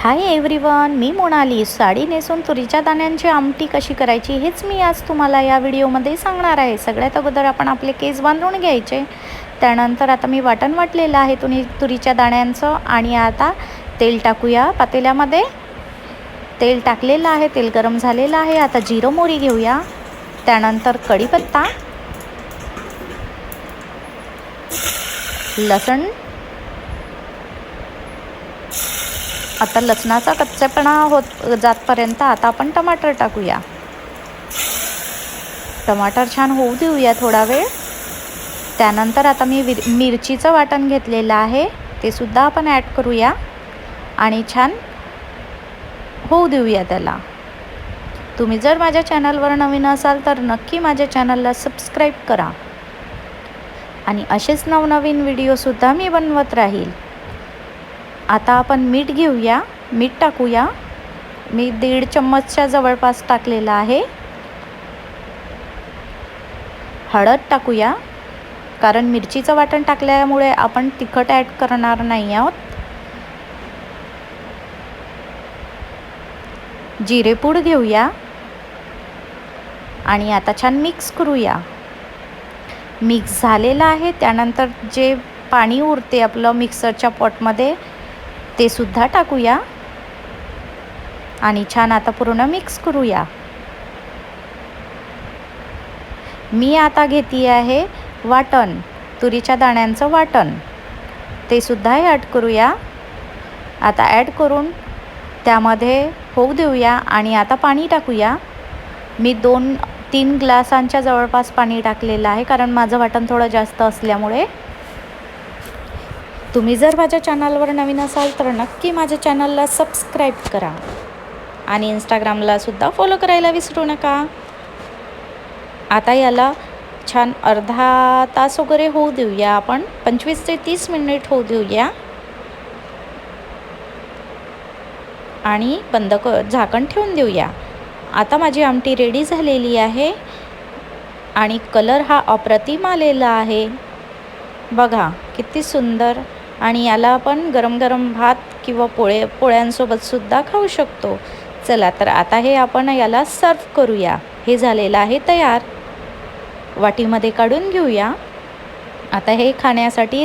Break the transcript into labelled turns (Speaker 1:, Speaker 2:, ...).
Speaker 1: Hi everyone, मी मोनाली. साडी नेसून तुरीच्या दाण्यांची आमटी कशी करायची हेच मी आज तुम्हाला या व्हिडिओमध्ये सांगणार आहे. सगळ्यात अगोदर आपण आपले केस बांधून घ्यायचे. त्यानंतर आता मी वाटण वाटलेलं आहे तुरीच्या दाण्यांचं. आणि आता तेल टाकूया. पातेल्यामध्ये तेल टाकलेलं आहे, तेल गरम झालेलं आहे. आता जिरं मोहरी घेऊया. त्यानंतर कढीपत्ता, लसण. आता लसणाचा कच्चेपणा जातपर्यंत आता आपण टमाटर टाकूया. टमाटर छान होऊ देऊया थोडा वेळ. त्यानंतर आता मी मिरचीचं वाटण घेतलेलं आहे, ते सुद्धा आपण ॲड करूया आणि छान होऊ देऊया त्याला. तुम्ही जर माझ्या चॅनलवर नवीन असाल तर नक्की माझ्या चॅनलला सबस्क्राईब करा आणि असेच नवनवीन व्हिडिओसुद्धा मी बनवत राहील. आता आपण मीठ घेऊया, मीठ टाकूया. मी 1.5 चम्मचच्या जवळपास टाकलेला आहे. हळद टाकूया, कारण मिरचीचं वाटण टाकल्यामुळे आपण तिखट ॲड करणार नाही आहोत. जिरेपूड घेऊया आणि आता छान मिक्स करूया. मिक्स झालेलं आहे. त्यानंतर जे पाणी उरते आपलं मिक्सरच्या पॉटमध्ये ते सुद्धा टाकूया आणि छान आता पूर्ण मिक्स करूया. मी आता घेते आहे वाटण, तुरीच्या दाण्यांचं वाटण, ते सुद्धा ॲड करूया. आता ॲड करून त्यामध्ये होऊ देऊया आणि आता पाणी टाकूया. मी 2-3 ग्लासांच्या जवळपास पाणी टाकलेलं आहे, कारण माझं वाटण थोडं जास्त असल्यामुळे. तुम्ही जर माझ्या चॅनलवर नवीन असाल तर नक्की माझ्या चॅनलला सबस्क्राईब करा आणि इंस्टाग्रामला सुद्धा फॉलो करायला विसरू नका. आता याला छान अर्धा तास वगैरे होऊ देऊया. आपण 25 ते 30 मिनिट होऊ देऊया आणि झाकण ठेवून देऊया. आता माझी आमटी रेडी झालेली आहे आणि कलर हा अप्रतिम आलेला आहे. बघा किती सुंदर. आणि याला आपण गरम गरम भात किंवा पोळ्यांसोबत सुद्धा खाऊ शकतो. चला तर आता हे आपण याला सर्व करूया. हे झालेलं आहे तयार. वाटीमध्ये काढून घेऊया. आता हे खाण्यासाठी